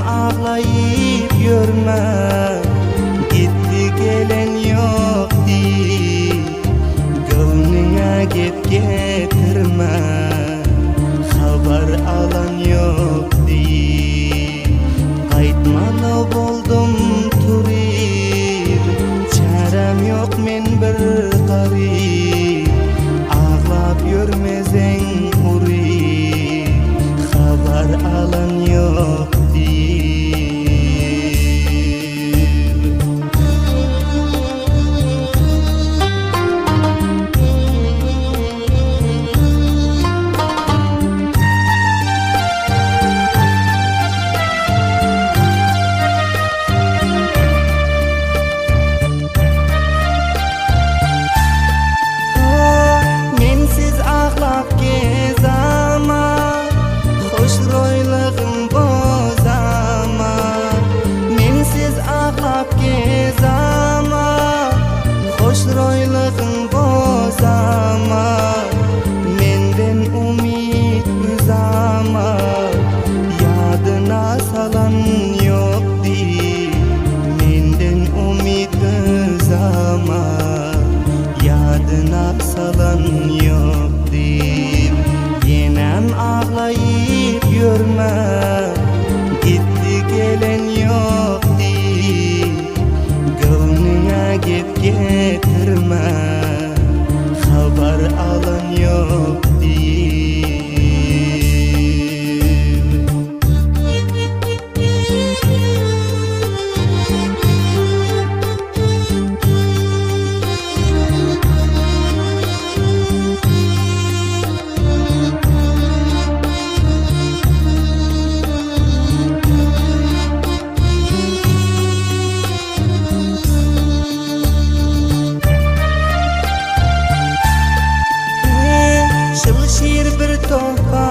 ağlayıp yürme, gitti gelen yok deyip gönlüne gep getirme, haber alan yok deyip kaytmalı buldum turib, çarem yok men bir garip, ağlap yürmezen urib, haber alan yok deyip. Mensiz ağlap gezama, hoş roylığım bozama. Mensiz ağlap gezama, hoş roylığım bozama. Menden umid üzama, yadına salan yok deyip menden umid üzama, yadına salan yok deyip. Yenem ağlayıp yürme, gitti gelen yok deyip gönlüne gep getirme, haber alan yok deyip. Şıl şiir bir topa